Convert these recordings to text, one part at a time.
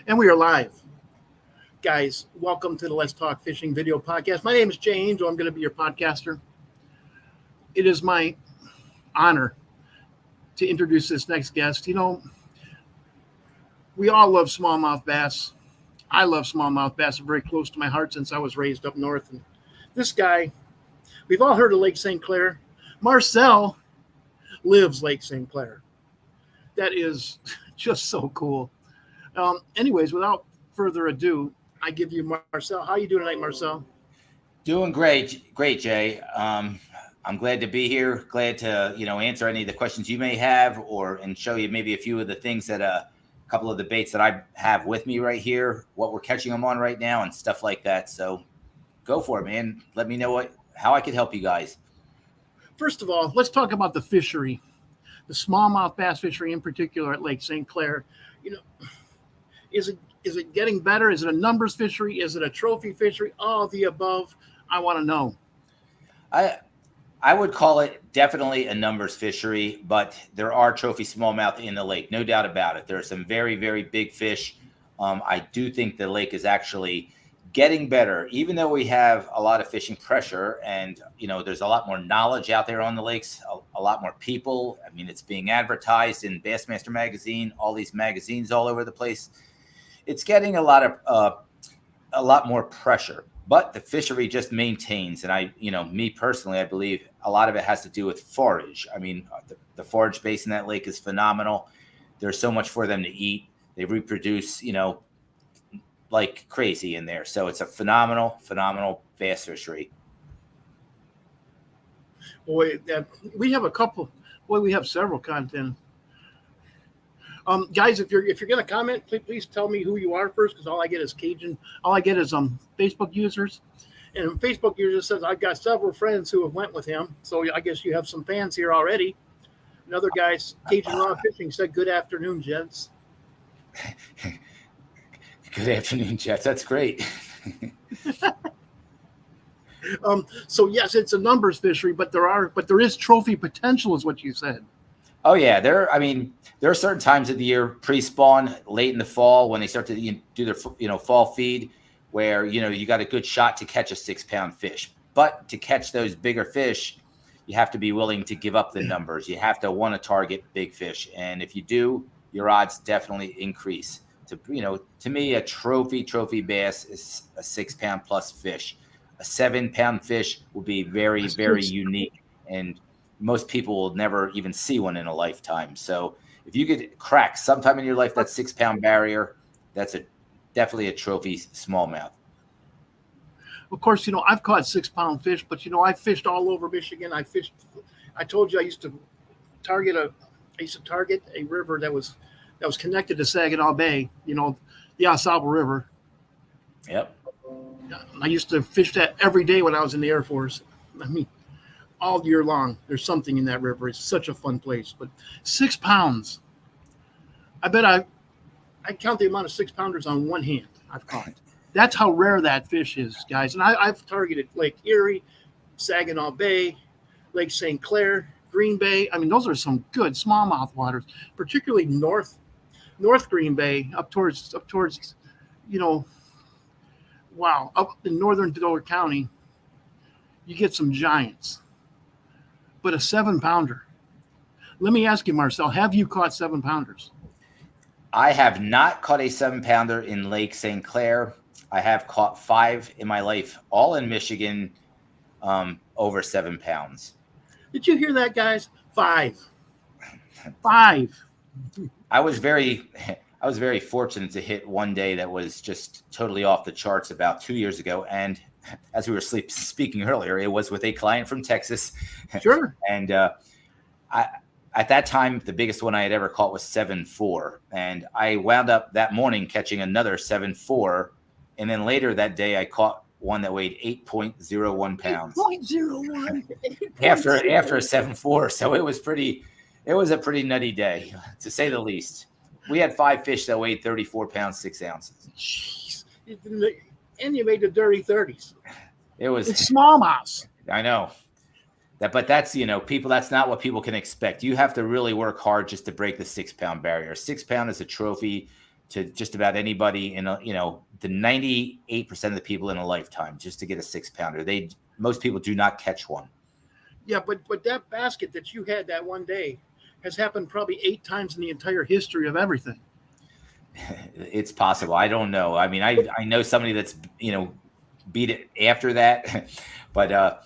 And we are live. Guys, welcome to the Let's Talk Fishing video podcast. My name is Jay Angel. I'm going to be your podcaster. It is my honor to introduce this next guest. We all love smallmouth bass. I love smallmouth bass. They're very close to my heart since I was raised up north. And this guy, we've all heard of Lake St Clair. Marcel lives Lake St Clair. That is just so cool. Anyways, without further ado, I give you Marcel. How you doing tonight, Marcel? Doing great, Jay. I'm glad to be here. Glad to answer any of the questions you may have, and show you maybe a few of the things that a couple of the baits that I have with me right here, what we're catching them on right now, and stuff like that. So go for it, man. Let me know how I could help you guys. First of all, let's talk about the fishery, the smallmouth bass fishery in particular at Lake St Clair. Is it getting better? Is it a numbers fishery? Is it a trophy fishery? All of the above. I want to know. I would call it definitely a numbers fishery, but there are trophy smallmouth in the lake, no doubt about it. There are some very, very big fish. I do think the lake is actually getting better, even though we have a lot of fishing pressure and, there's a lot more knowledge out there on the lakes, a lot more people. I mean, it's being advertised in Bassmaster magazine, all these magazines all over the place. It's getting a lot more pressure, but the fishery just maintains. And me personally, I believe a lot of it has to do with forage. I mean, the forage base in that lake is phenomenal. There's so much for them to eat. They reproduce, like crazy in there. So it's a phenomenal bass fishery. Boy, we have we have several content. Guys, if you're going to comment, please tell me who you are first, because all I get is Facebook users, and Facebook users says I've got several friends who have went with him, so I guess you have some fans here already. Another guy, Cajun Raw Fishing, said, "Good afternoon, gents." Good afternoon, Jets. That's great. So yes, it's a numbers fishery, but there is trophy potential, is what you said. Oh yeah, there are certain times of the year, pre-spawn, late in the fall, when they start to do their fall feed, where you got a good shot to catch a 6-pound fish. But to catch those bigger fish, you have to be willing to give up the numbers. You have to want to target big fish, and if you do, your odds definitely increase. To me, a trophy bass is a 6-pound plus fish. A 7-pound fish will be very, very unique, and most people will never even see one in a lifetime. So if you could crack sometime in your life that 6-pound barrier, that's definitely a trophy smallmouth. Of course, I've caught 6-pound fish, but I fished all over Michigan. I told you I used to target a river that was connected to Saginaw Bay, the Osaba River. Yep. I used to fish that every day when I was in the Air Force. I mean, all year long, there's something in that river. It's such a fun place. But 6 pounds, I bet I count the amount of 6-pounders on one hand I've caught. That's how rare that fish is, guys. And I've targeted Lake Erie, Saginaw Bay, Lake St. Clair, Green Bay. I mean, those are some good smallmouth waters, particularly North Green Bay, up towards up in northern Delaware County, you get some giants. But a 7-pounder. Let me ask you, Marcel, have you caught 7-pounders? I have not caught a 7-pounder in Lake St. Clair. I have caught 5 in my life, all in Michigan, over 7 pounds. Did you hear that, guys? 5. 5. I was very fortunate to hit one day that was just totally off the charts about 2 years ago. And as we were speaking earlier, it was with a client from Texas. Sure. And at that time, the biggest one I had ever caught was 7.4. And I wound up that morning catching another 7.4. And then later that day, I caught one that weighed 8.01 pounds. 8.01. After a 7.4. So it was a pretty nutty day, to say the least. We had 5 fish that weighed 34 pounds, 6 ounces. Jeez. And you made the dirty 30s. It's smallmouth. I know. But that's, people, that's not what people can expect. You have to really work hard just to break the 6-pound barrier. 6 pound is a trophy to just about anybody in the 98% of the people in a lifetime just to get a 6-pounder. Most people do not catch one. Yeah, but that basket that you had that one day has happened probably 8 times in the entire history of everything. It's possible. I don't know. I mean, I know somebody that's beat it after that, but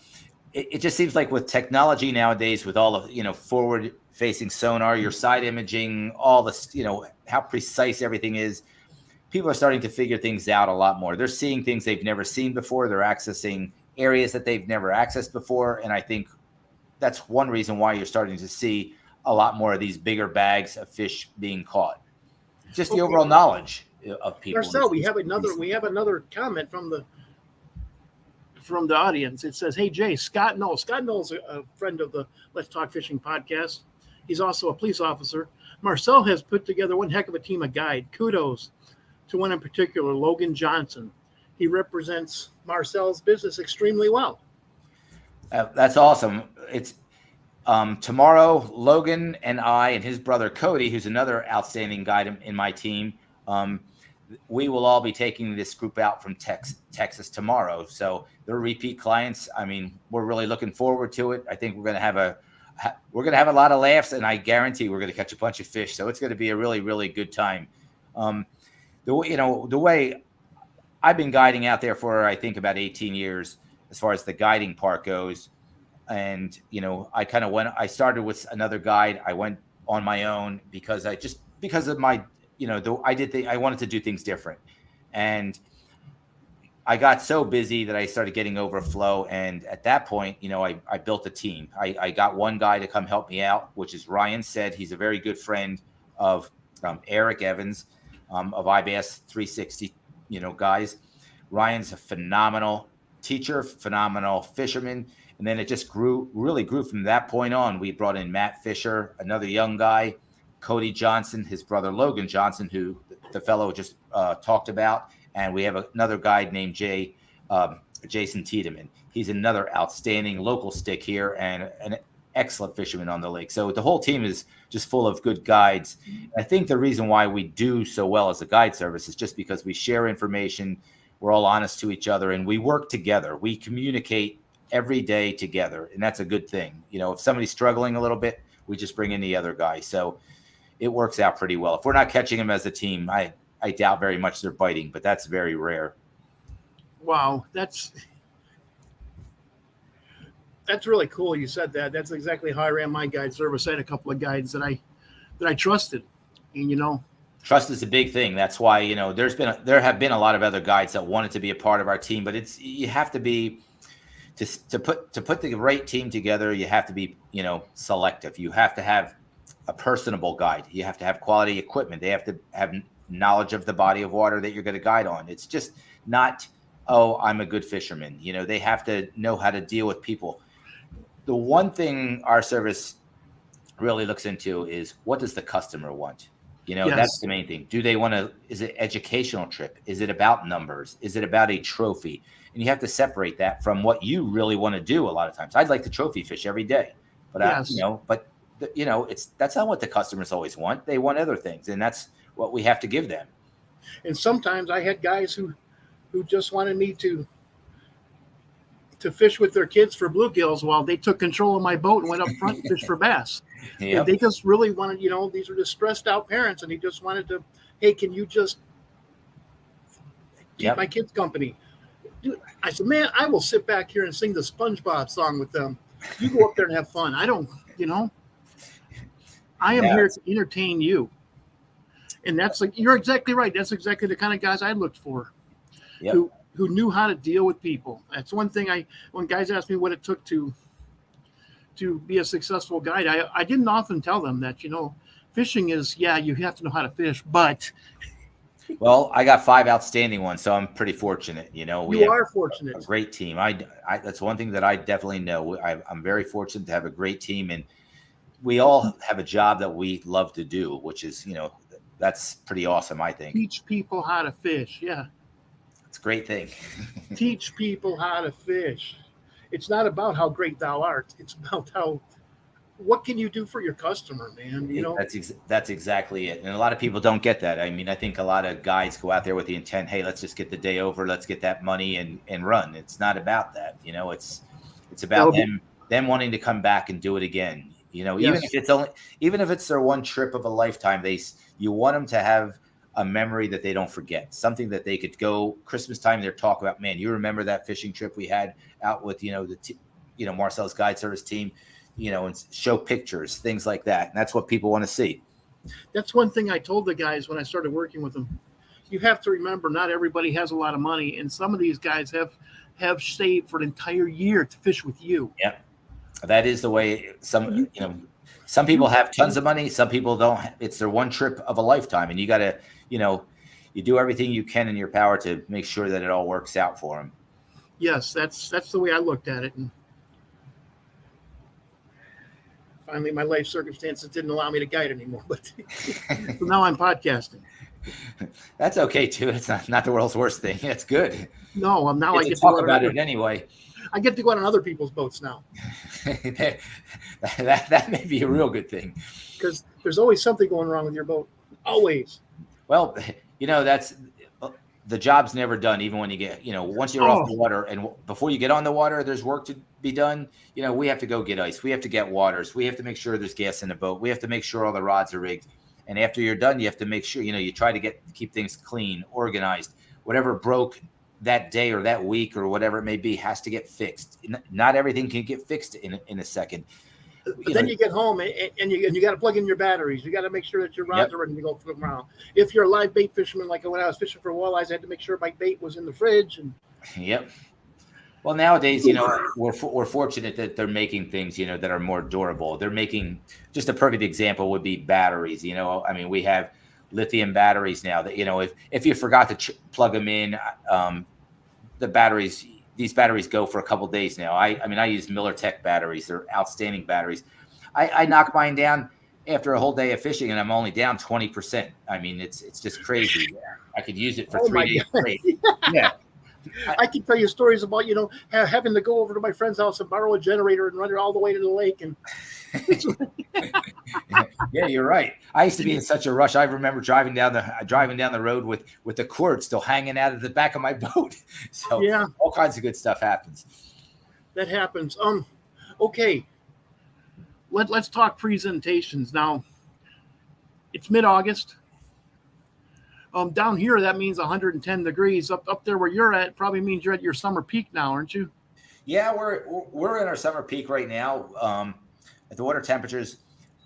it just seems like with technology nowadays, with all of forward facing sonar, your side imaging, all this, how precise everything is, people are starting to figure things out a lot more. They're seeing things they've never seen before. They're accessing areas that they've never accessed before. And I think that's one reason why you're starting to see a lot more of these bigger bags of fish being caught. Just the overall knowledge of people. Marcel, we have another comment from the audience. It says, "Hey Jay, Scott Knowles a friend of the Let's Talk Fishing podcast. He's also a police officer. Marcel has put together one heck of a team of guide. Kudos to one in particular, Logan Johnson. He represents Marcel's business extremely well." That's awesome. It's tomorrow, Logan and I and his brother Cody, who's another outstanding guide in my team, we will all be taking this group out from Texas tomorrow. So they're repeat clients. I mean, we're really looking forward to it. I think we're going to have a lot of laughs, and I guarantee we're going to catch a bunch of fish. So it's going to be a really, really good time. The way I've been guiding out there for, I think, about 18 years as far as the guiding part goes. And, I started with another guide. I went on my own because of my, I wanted to do things different. And I got so busy that I started getting overflow. And at that point, I built a team. I got one guy to come help me out, which is Ryan Said. He's a very good friend of Eric Evans of IBS 360, guys. Ryan's a phenomenal teacher, phenomenal fisherman. And then it just really grew from that point on. We brought in Matt Fisher, another young guy, Cody Johnson, his brother Logan Johnson, who the fellow just talked about. And we have another guy named Jason Tiedemann. He's another outstanding local stick here and an excellent fisherman on the lake. So the whole team is just full of good guides. I think the reason why we do so well as a guide service is just because we share information. We're all honest to each other and we work together. We communicate every day together. And that's a good thing. If somebody's struggling a little bit, we just bring in the other guy. So it works out pretty well. If we're not catching them as a team, I doubt very much they're biting, but that's very rare. Wow. That's really cool. You said that. That's exactly how I ran my guide service. I had a couple of guides that I trusted, and trust is a big thing. That's why, there have been a lot of other guides that wanted to be a part of our team, but you have to be, to put the right team together, you have to be, selective. You have to have a personable guide. You have to have quality equipment. They have to have knowledge of the body of water that you're going to guide on. It's just not, I'm a good fisherman. They have to know how to deal with people. The one thing our service really looks into is, what does the customer want? Yes. That's the main thing. Do they want to, is it educational trip? Is it about numbers? Is it about a trophy? And you have to separate that from what you really want to do. A lot of times I'd like to trophy fish every day, but yes. That's not what the customers always want. They want other things, and that's what we have to give them. And sometimes I had guys who just wanted me to fish with their kids for bluegills while they took control of my boat and went up front and fished for bass. Yep. They just really wanted, these are just stressed out parents, and he just wanted to, hey, can you just keep my kids company? Dude, I said, man, I will sit back here and sing the SpongeBob song with them. You go up there and have fun. I don't, I am here to entertain you. And that's you're exactly right. That's exactly the kind of guys I looked for. Yep. Who knew how to deal with people. That's one thing when guys ask me what it took to be a successful guide, I didn't often tell them that, fishing is, you have to know how to fish, but. Well, I got 5 outstanding ones, so I'm pretty fortunate. We are fortunate. A great team. I that's one thing that I definitely know. I'm very fortunate to have a great team, and we all have a job that we love to do, which is, that's pretty awesome, I think. Teach people how to fish. Yeah. It's a great thing. Teach people how to fish. It's not about how great thou art. It's about what can you do for your customer, man? That's exactly it. And a lot of people don't get that. I mean, I think a lot of guys go out there with the intent, hey, let's just get the day over, let's get that money and run. It's not about that. It's about them wanting to come back and do it again. Even if it's their one trip of a lifetime, you want them to have a memory that they don't forget, something that they could go Christmas time. They're talking about, man, you remember that fishing trip we had out with, Marcel's guide service team, and show pictures, things like that. And that's what people want to see. That's one thing I told the guys when I started working with them. You have to remember, not everybody has a lot of money, and some of these guys have saved for an entire year to fish with you. Yeah, that is the way. Some people have tons of money. Some people don't. It's their one trip of a lifetime, and you got to, you do everything you can in your power to make sure that it all works out for them. Yes, that's the way I looked at it. And finally, my life circumstances didn't allow me to guide anymore, but so now I'm podcasting. That's okay too. It's not the world's worst thing. It's good. No, I get to talk about it anyway. I get to go out on other people's boats now. that may be a real good thing, because there's always something going wrong with your boat. Always. Well, that's the job's never done. Even when you get, once you're off the water, and before you get on the water, there's work to be done. We have to go get ice. We have to get waters. We have to make sure there's gas in the boat. We have to make sure all the rods are rigged. And after you're done, you have to make sure, you try to keep things clean, organized. Whatever broke that day or that week or whatever it may be has to get fixed. Not everything can get fixed in a second. But then you get home and you got to plug in your batteries. You got to make sure that your rods are ready to go for tomorrow. If you're a live bait fisherman, like when I was fishing for walleyes, I had to make sure my bait was in the fridge. Yep. Well, nowadays, we're fortunate that they're making things, that are more durable. They're making, just a perfect example would be batteries. We have lithium batteries now that, if you forgot to plug them in, these batteries go for a couple of days now. I use Miller Tech batteries. They're outstanding batteries. I knock mine down after a whole day of fishing and I'm only down 20%. It's just crazy. I could use it for 3 days straight. Yeah. I can tell you stories about, having to go over to my friend's house and borrow a generator and run it all the way to the lake. And yeah, you're right. I used to be in such a rush. I remember driving down the road with the cord still hanging out of the back of my boat. So yeah, all kinds of good stuff happens. That happens. Okay. Let's talk presentations now. It's mid-August. Down here, that means 110 degrees. Up there where you're at, probably means you're at your summer peak now, aren't you? Yeah, we're in our summer peak right now. The water temperatures,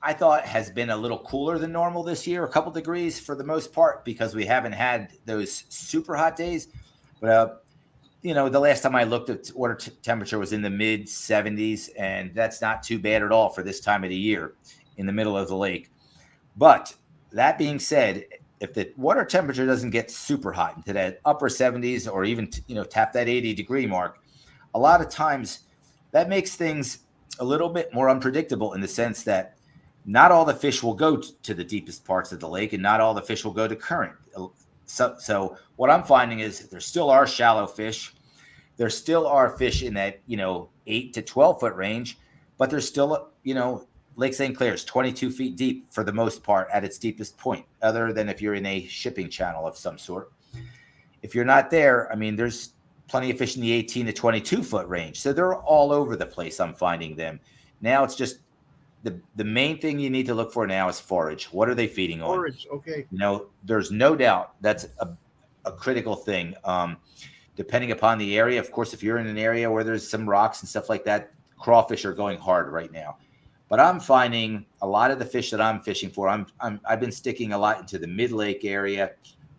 I thought, has been a little cooler than normal this year, a couple degrees for the most part, because we haven't had those super hot days. But the last time I looked at water temperature was in the mid 70s, and that's not too bad at all for this time of the year in the middle of the lake. But that being said, if the water temperature doesn't get super hot into that upper 70s or even, tap that 80-degree mark, a lot of times that makes things a little bit more unpredictable in the sense that not all the fish will go to the deepest parts of the lake and not all the fish will go to current. So what I'm finding is there still are shallow fish. There still are fish in that, 8 to 12 foot range, but there's still, Lake St Clair is 22 feet deep for the most part at its deepest point, other than if you're in a shipping channel of some sort. If you're not there, there's plenty of fish in the 18 to 22 foot range. So they're all over the place. I'm finding them. Now it's just the main thing you need to look for now is forage. What are they feeding on? Forage, okay. There's no doubt that's a critical thing. Depending upon the area, of course, if you're in an area where there's some rocks and stuff like that, crawfish are going hard right now. But I'm finding a lot of the fish that I'm fishing for, I've been sticking a lot into the mid-lake area.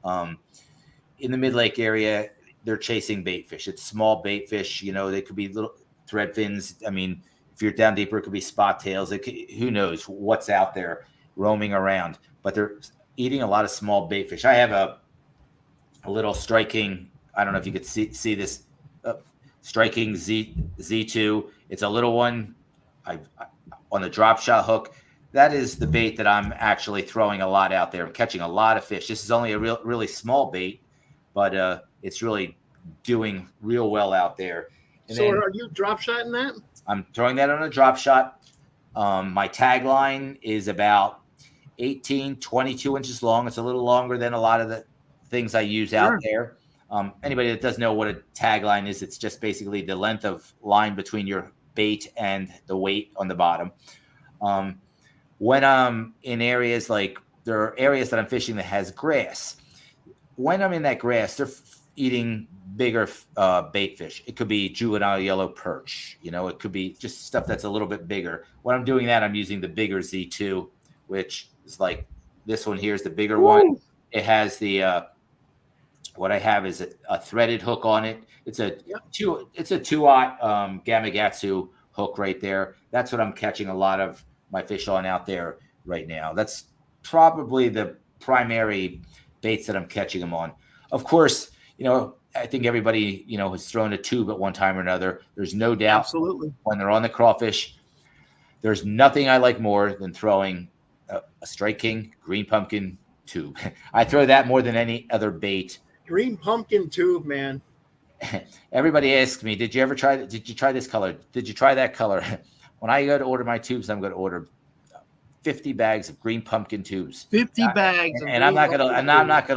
In the mid-lake area, they're chasing bait fish. It's small bait fish. They could be little thread fins. If you're down deeper, it could be spot tails. Who knows what's out there roaming around. But they're eating a lot of small bait fish. I have a little striking, I don't know if you could see this, striking Z2. It's a little one. On the drop shot hook, that is the bait that I'm actually throwing a lot out there. I'm catching a lot of fish. This is only a really small bait, but it's really doing real well out there. And so are you drop shotting that? I'm throwing that on a drop shot. My tagline is about 18, 22 inches long. It's a little longer than a lot of the things I use out Sure. there. Anybody that doesn't know what a tagline is, it's just basically the length of line between your bait and the weight on the bottom. When I'm in areas like there are areas that I'm fishing that has grass. When I'm in that grass, they're eating bigger bait fish. It could be juvenile yellow perch. It could be just stuff that's a little bit bigger. When I'm doing that, I'm using the bigger Z2, which is like this one here is the bigger one. It has the what I have is a threaded hook on it. It's a It's a 2-aught Gamakatsu hook right there. That's what I'm catching a lot of my fish on out there right now. That's probably the primary baits that I'm catching them on. Of course, I think everybody, has thrown a tube at one time or another. There's no doubt Absolutely. when they're on the crawfish, there's nothing I like more than throwing a Strike King green pumpkin tube. I throw that more than any other bait. Green pumpkin tube, man. Everybody asks me, did you try this color? Did you try that color? When I go to order my tubes, I'm going to order 50 bags of green pumpkin tubes. 50 bags. And I'm not going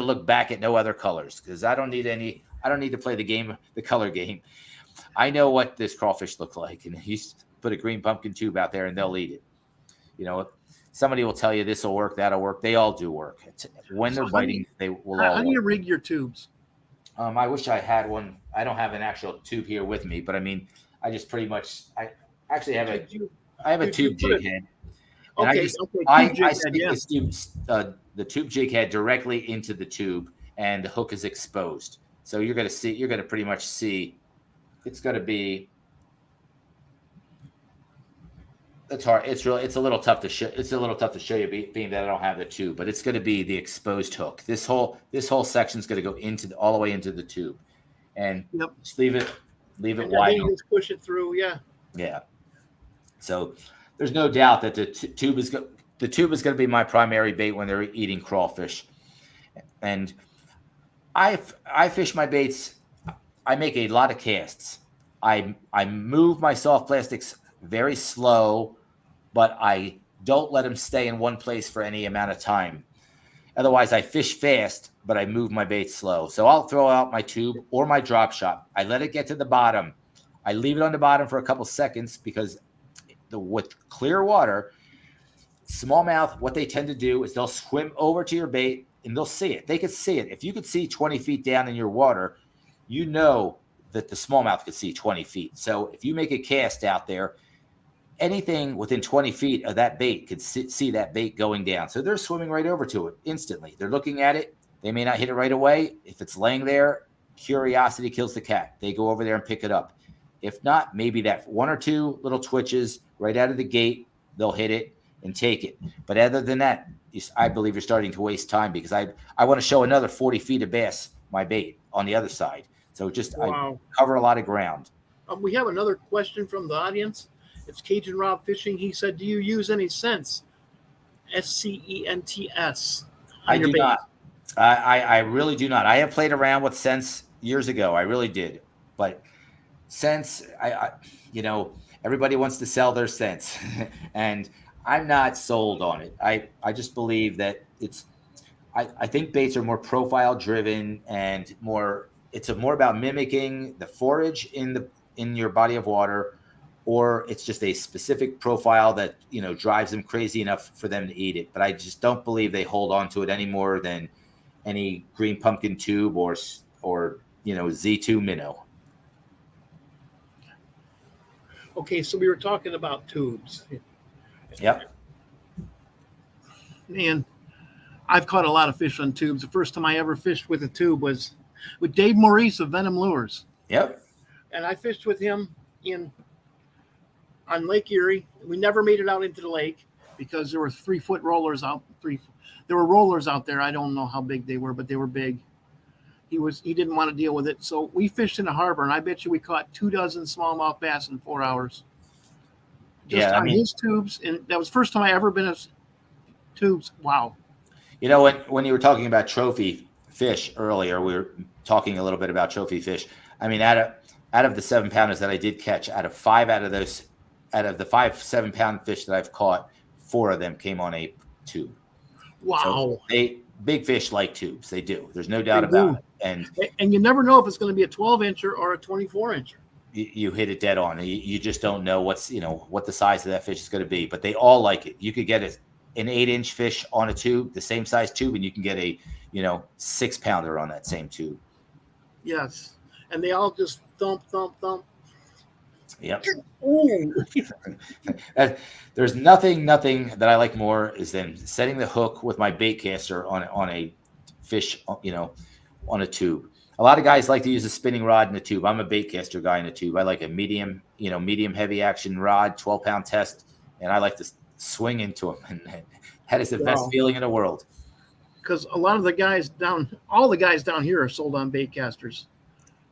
to look back at no other colors because I don't need to play the color game. I know what this crawfish looks like, and you put a green pumpkin tube out there and they'll eat it. Somebody will tell you this will work, that'll work. They all do work. When they're biting, they will all. How do you rig your tubes? I wish I had one. I don't have an actual tube here with me, but I mean, I just pretty much. I actually have a tube jig head. And I stick the tube jig head directly into the tube, and the hook is exposed. So you're going to pretty much see. It's going to be. It's hard. It's a little tough to show. It's a little tough to show you, being that I don't have the tube. But it's going to be the exposed hook. This whole section is going to go all the way into the tube, and just leave it wide. Just push it through. Yeah. Yeah. So there's no doubt that the tube is going to be my primary bait when they're eating crawfish, and I fish my baits. I make a lot of casts. I move my soft plastics very slow, but I don't let them stay in one place for any amount of time. Otherwise, I fish fast, but I move my bait slow. So I'll throw out my tube or my drop shot. I let it get to the bottom. I leave it on the bottom for a couple seconds because with clear water, smallmouth, what they tend to do is they'll swim over to your bait and they'll see it. They could see it. If you could see 20 feet down in your water, you know that the smallmouth could see 20 feet. So if you make a cast out there, anything within 20 feet of that bait could see that bait going down. So they're swimming right over to it instantly. They're looking at it. They may not hit it right away. If it's laying there, curiosity kills the cat. They go over there and pick it up. If not, maybe that one or two little twitches right out of the gate, they'll hit it and take it. But other than that, I believe you're starting to waste time because I want to show another 40 feet of bass, my bait, on the other side. So I cover a lot of ground. We have another question from the audience. It's Cajun Rob Fishing. He said, do you use any scents? SCENTS. I do not. I really do not. I have played around with scents years ago. I really did. But scents, everybody wants to sell their scents. And I'm not sold on it. I just believe that I think baits are more profile driven and it's more about mimicking the forage in your body of water, or it's just a specific profile that, drives them crazy enough for them to eat it. But I just don't believe they hold on to it any more than any green pumpkin tube or Z2 minnow. Okay, so we were talking about tubes. Yep. Man, I've caught a lot of fish on tubes. The first time I ever fished with a tube was with Dave Maurice of Venom Lures. Yep. And I fished with him on Lake Erie. We never made it out into the lake because there were 3-foot rollers out. There were rollers out there. I don't know how big they were, but they were big. He didn't want to deal with it. So we fished in the harbor, and I bet you we caught 24 smallmouth bass in 4 hours. His tubes. And that was the first time I ever been at tubes. Wow. When you were talking about trophy fish earlier, we were talking a little bit about trophy fish. I mean, out of the 7-pounders that I did catch, out of out of the 5 7-pound fish that I've caught, 4 of them came on a tube. Wow. So big fish like tubes. They do. There's no They doubt about do. it. And And you never know if it's going to be a 12-incher or a 24-incher. you hit it dead on. You just don't know what the size of that fish is going to be. But they all like it. You could get an 8-inch fish on a tube, the same size tube, and you can get a 6-pounder on that same tube. Yes. And they all just thump, thump, thump. Yep. Ooh. There's nothing that I like more is than setting the hook with my bait caster on a fish, on a tube. A lot of guys like to use a spinning rod in a tube. I'm a bait caster guy in a tube. I like a medium heavy action rod, 12-pound test, and I like to swing into them. And that is the best feeling in the world. Because a lot of the guys all the guys down here are sold on bait casters.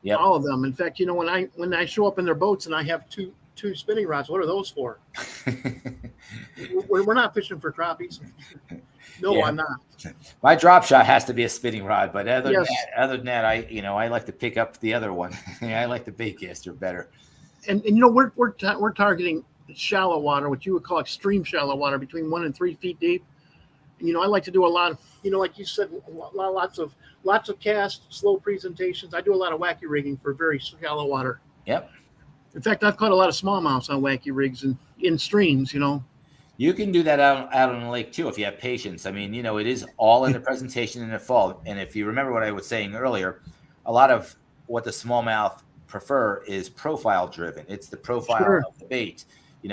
Yeah, all of them. In fact, when I show up in their boats and I have two spinning rods, what are those for? We're not fishing for crappies. No, yeah. I'm not. My drop shot has to be a spinning rod, but other than that, I like to pick up the other one. I like the bait caster better. And we're targeting shallow water, what you would call extreme shallow water, between 1 and 3 feet deep. And, I like to do a lot of, like you said, lots of casts, slow presentations. I do a lot of wacky rigging for very shallow water. Yep. In fact, I've caught a lot of smallmouths on wacky rigs and in streams. You can do that out on the lake too if you have patience. I mean, it is all in the presentation in the fall. And if you remember what I was saying earlier, a lot of what the smallmouth prefer is profile driven. It's the profile of the bait. When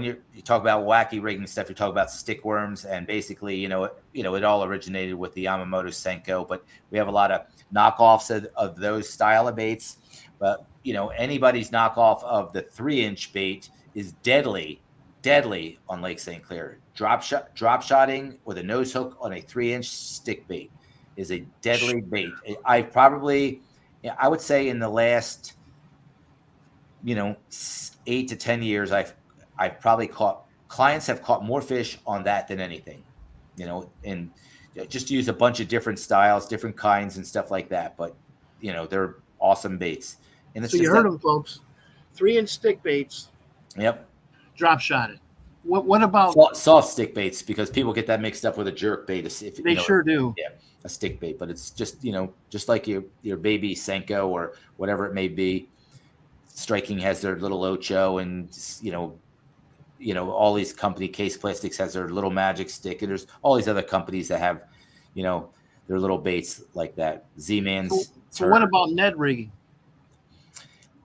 you talk about wacky rigging stuff, you talk about stick worms, and basically, it all originated with the Yamamoto Senko, but we have a lot of knockoffs of those style of baits. But, anybody's knockoff of the 3-inch bait is deadly on Lake St Clair. Drop shotting with a nose hook on a 3-inch stick bait is a deadly bait. I would say in the last, 8 to 10 years, I've probably clients have caught more fish on that than anything, and just use a bunch of different styles, different kinds and stuff like that. But, they're awesome baits. And so you heard them, folks. 3-inch stick baits. Yep. Drop shotted. What about soft stick baits? Because people get that mixed up with a jerk bait. They sure do. Yeah, a stick bait, but it's just just like your baby Senko or whatever it may be. Striking has their little Ocho, and all these company Case Plastics has their little magic stick, and there's all these other companies that have their little baits like that. Z-Man's. So what about Ned rigging?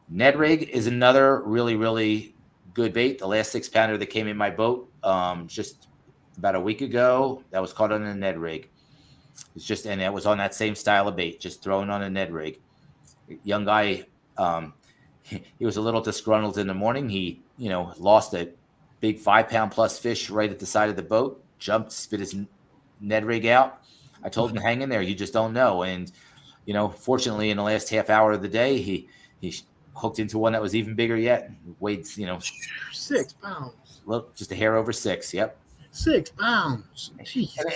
Ned rig is another really, really good bait. The last 6-pounder that came in my boat just about a week ago, that was caught on a Ned rig. And it was on that same style of bait, just thrown on a Ned rig. Young guy, he was a little disgruntled in the morning. He, lost a big 5-pound plus fish right at the side of the boat, jumped, spit his Ned rig out. I told him to hang in there. You just don't know. And, fortunately in the last half hour of the day, he hooked into one that was even bigger yet. Weighed, 6 pounds. Look, just a hair over 6. Yep. 6 pounds.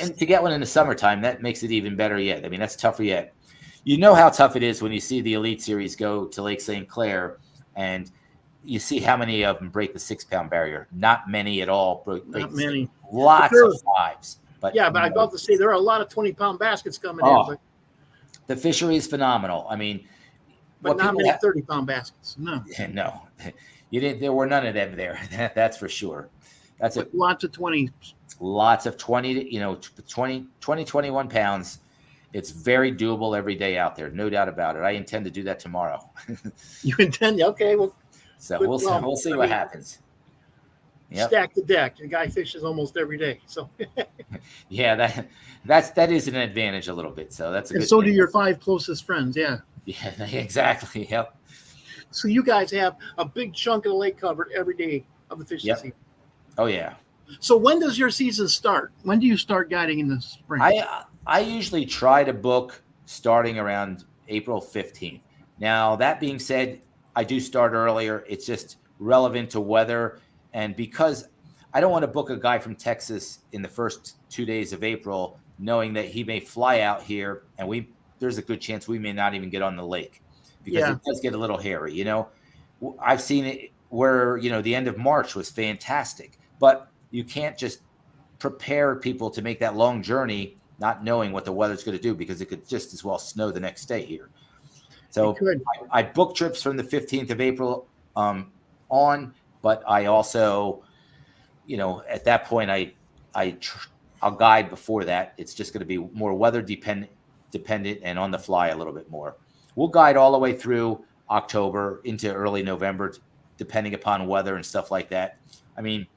And to get one in the summertime, that makes it even better yet. I mean, that's tougher yet. You know how tough it is when you see the Elite Series go to Lake St Clair, and you see how many of them break the 6-pound barrier. Not many at all. Not many. Lots of 5s. But yeah, but I was about to say there are a lot of 20-pound baskets coming in. But the fishery is phenomenal. I mean, but not many 30-pound baskets. No. No. There were none of them there. That's for sure. That's it. Lots of 20s. Lots of 20, 21 pounds. It's very doable every day out there. No doubt about it. I intend to do that tomorrow. You intend? Okay. Well, so we'll see what happens. Yep. Stack the deck. The guy fishes almost every day. So yeah, that is an advantage a little bit. So that's a and good so thing. Do your 5 closest friends. Yeah. Yeah, exactly. Yep. So you guys have a big chunk of the lake covered every day of the fishing season. Oh yeah. So when does your season start? When do you start guiding in the spring? I usually try to book starting around April 15th. Now, that being said, I do start earlier. It's just relevant to weather. And because I don't want to book a guy from Texas in the first 2 days of April, knowing that he may fly out here and there's a good chance we may not even get on the lake because it does get a little hairy. I've seen it where, the end of March was fantastic, but you can't just prepare people to make that long journey not knowing what the weather's going to do, because it could just as well snow the next day here. So I booked trips from the 15th of April on, but I also, at that point, I'll guide before that. It's just going to be more weather dependent and on the fly a little bit more. We'll guide all the way through October into early November, depending upon weather and stuff like that. I mean,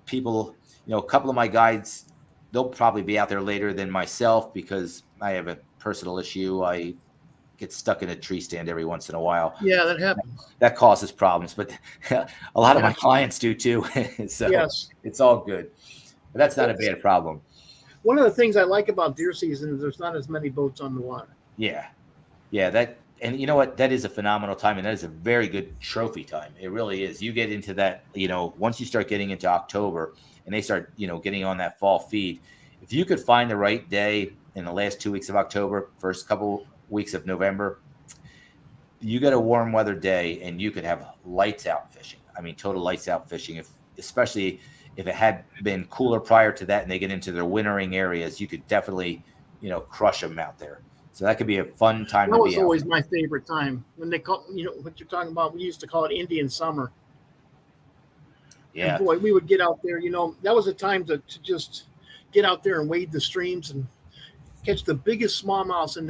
people, a couple of my guides, they'll probably be out there later than myself because I have a personal issue. I get stuck in a tree stand every once in a while. Yeah, that happens. That causes problems, but a lot of my clients do too. So yes, it's all good. But that's not a bad problem. One of the things I like about deer season is there's not as many boats on the water. Yeah. That, and you know what? That is a phenomenal time, and that is a very good trophy time. It really is. You get into that, once you start getting into October and they start, getting on that fall feed, if you could find the right day in the last 2 weeks of October, first couple weeks of November, you get a warm weather day and you could have lights out fishing. I mean, total lights out fishing. Especially if it had been cooler prior to that and they get into their wintering areas, you could definitely, crush them out there. So that could be a fun time. That was always my favorite time when they call, what you're talking about. We used to call it Indian summer. Yeah. And boy, we would get out there, that was a time to just get out there and wade the streams and catch the biggest smallmouths in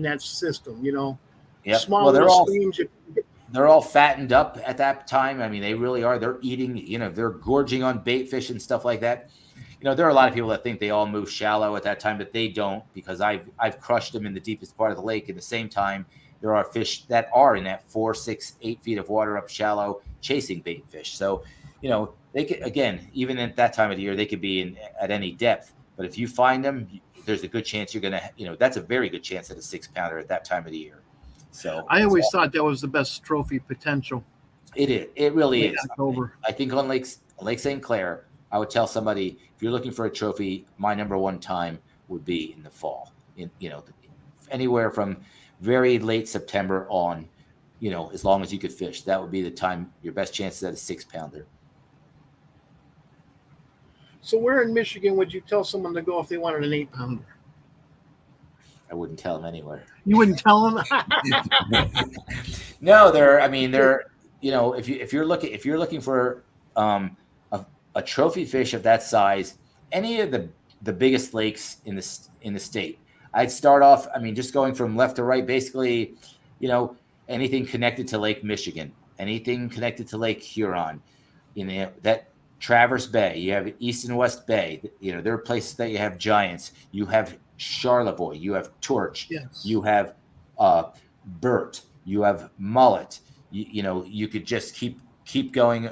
that system, Yeah. Small little streams. They're all fattened up at that time. I mean, they really are. They're eating, they're gorging on bait fish and stuff like that. There are a lot of people that think they all move shallow at that time, but they don't, because I've crushed them in the deepest part of the lake. At the same time, there are fish that are in that 4, 6, 8 feet of water up shallow chasing bait fish. So, they could, again, even at that time of the year, they could be at any depth. But if you find them, there's a good chance you're going to, that's a very good chance at a 6-pounder at that time of the year. So I always thought that was the best trophy potential. It is. It really is. October. I think on Lake St Clair, I would tell somebody, if you're looking for a trophy, my number one time would be in the fall. Anywhere from very late September on, as long as you could fish, that would be the time, your best chances at a 6-pounder. So where in Michigan would you tell someone to go if they wanted an 8-pounder? I wouldn't tell them anywhere. You wouldn't tell them? No, if you're looking for a trophy fish of that size, any of the biggest lakes in the state, I'd start off, just going from left to right, basically, anything connected to Lake Michigan, anything connected to Lake Huron, that Traverse Bay, you have East and West Bay, there are places that you have giants, you have Charlevoix, you have Torch, yes. You have Burt, you have Mullet, you could just keep going,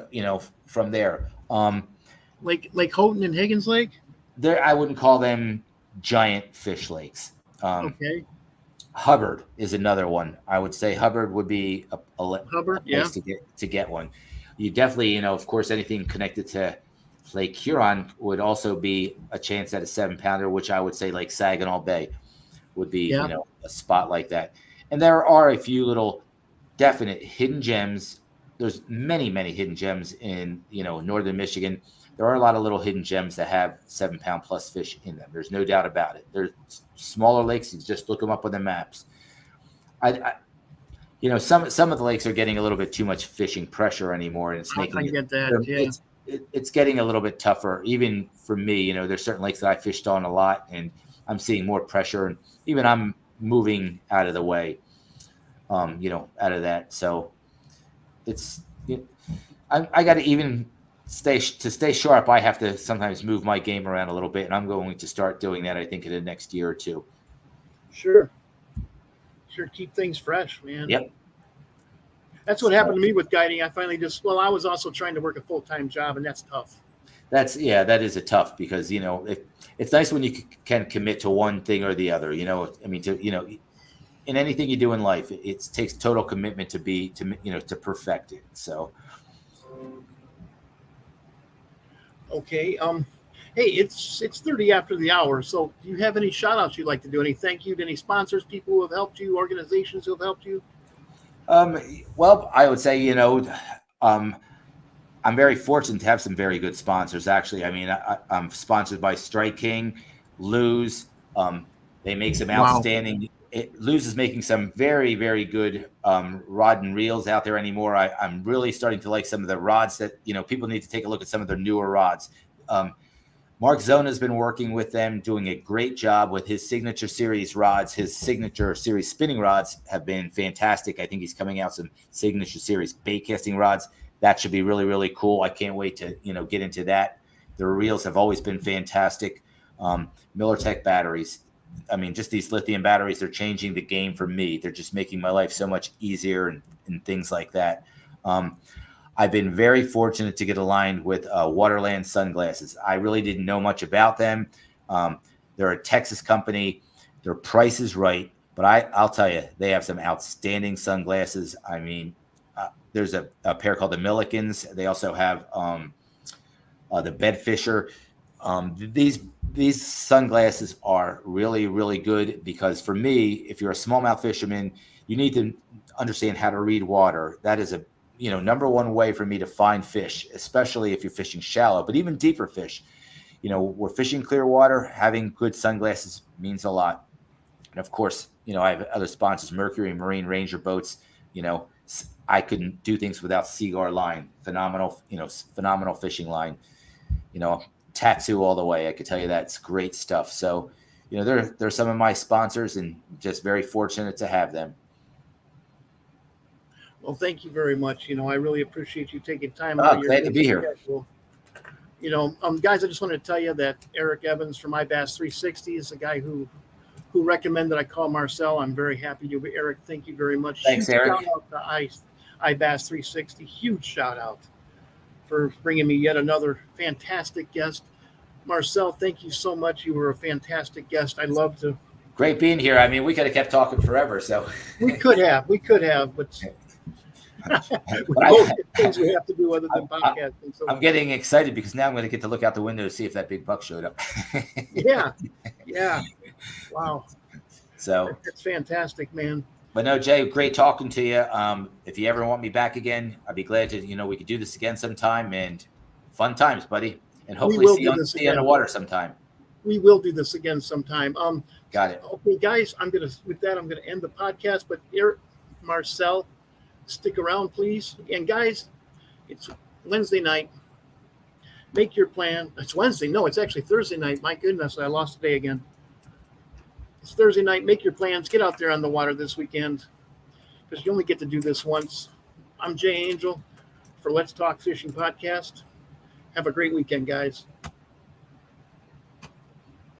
from there. Lake Houghton and Higgins Lake? There, I wouldn't call them giant fish lakes. Okay. Hubbard is another one. I would say Hubbard would be a place to get one. You definitely, of course, anything connected to Lake Huron would also be a chance at a 7-pounder, which I would say Lake Saginaw Bay would be, a spot like that. And there are a few little definite hidden gems. There's many, many hidden gems in, northern Michigan. There are a lot of little hidden gems that have 7-pound plus fish in them. There's no doubt about it. There's smaller lakes. You just look them up on the maps. Some of the lakes are getting a little bit too much fishing pressure anymore, and it's making it's getting a little bit tougher. Even for me, there's certain lakes that I fished on a lot, and I'm seeing more pressure, and even I'm moving out of the way, out of that. So it's, I got to even stay sharp. I have to sometimes move my game around a little bit, and I'm going to start doing that, I think, in the next year or two. Sure, keep things fresh, man. Yep. That's what happened to me with guiding. I finally I was also trying to work a full-time job, and that's tough. That is a tough, because, it's nice when you can commit to one thing or the other, in anything you do in life, it takes total commitment to perfect it. So. Okay. Hey, it's 30 after the hour. So do you have any shout outs you'd like to do? Any thank you to any sponsors, people who have helped you, organizations who have helped you? Well, I would say, I'm very fortunate to have some very good sponsors. Actually, I mean, I'm sponsored by Strike King, Lose. They make some Wow. outstanding. Lose is making some very, very good rod and reels out there anymore. I'm really starting to like some of the rods that people need to take a look at some of their newer rods. Mark Zona has been working with them, doing a great job with his Signature Series rods. His Signature Series spinning rods have been fantastic. I think he's coming out some Signature Series bait casting rods. That should be really, really cool. I can't wait to get into that. Their reels have always been fantastic. MillerTech batteries. I mean, just these lithium batteries, they're changing the game for me. They're just making my life so much easier and things like that. I've been very fortunate to get aligned with Waterland Sunglasses. I really didn't know much about them. They're a Texas company. Their price is right, but I'll tell you, they have some outstanding sunglasses. I mean, there's a pair called the Millikins. They also have the Bedfisher. These sunglasses are really, really good because for me, if you're a smallmouth fisherman, you need to understand how to read water. That is a number one way for me to find fish, especially if you're fishing shallow, but even deeper fish. We're fishing clear water. Having good sunglasses means a lot. And of course, I have other sponsors, Mercury Marine Ranger boats. I couldn't do things without Seaguar line. Phenomenal fishing line. Tattoo all the way. I could tell you that it's great stuff. So, they're some of my sponsors, and just very fortunate to have them. Well, thank you very much. I really appreciate you taking time out out of of your glad to be here. Schedule. Guys, I just wanted to tell you that Eric Evans from iBass 360 is the guy who recommended I call Marcel. I'm very happy to be Eric. Thank you very much. Thanks, Huge Eric. Shout out to iBass 360. Huge shout out for bringing me yet another fantastic guest. Marcel, thank you so much. You were a fantastic guest. I love to. Great being here. I mean, we could have kept talking forever. So we could have, but things we have to do other than podcasting. So I'm getting excited because now I'm going to get to look out the window to see if that big buck showed up. Yeah. Wow. So that's fantastic, man. But no, Jay, great talking to you. If you ever want me back again, I'd be glad to. We could do this again sometime, and fun times, buddy. And hopefully see you on the water sometime. We will do this again sometime. Got it. Okay, guys, I'm gonna end the podcast. But Eric, Marcel, stick around, please. And guys, it's Wednesday night. Make your plan. It's Wednesday. No, it's actually Thursday night. My goodness, I lost the day again. It's Thursday night. Make your plans. Get out there on the water this weekend because you only get to do this once. I'm Jay Angel for Let's Talk Fishing Podcast. Have a great weekend, guys.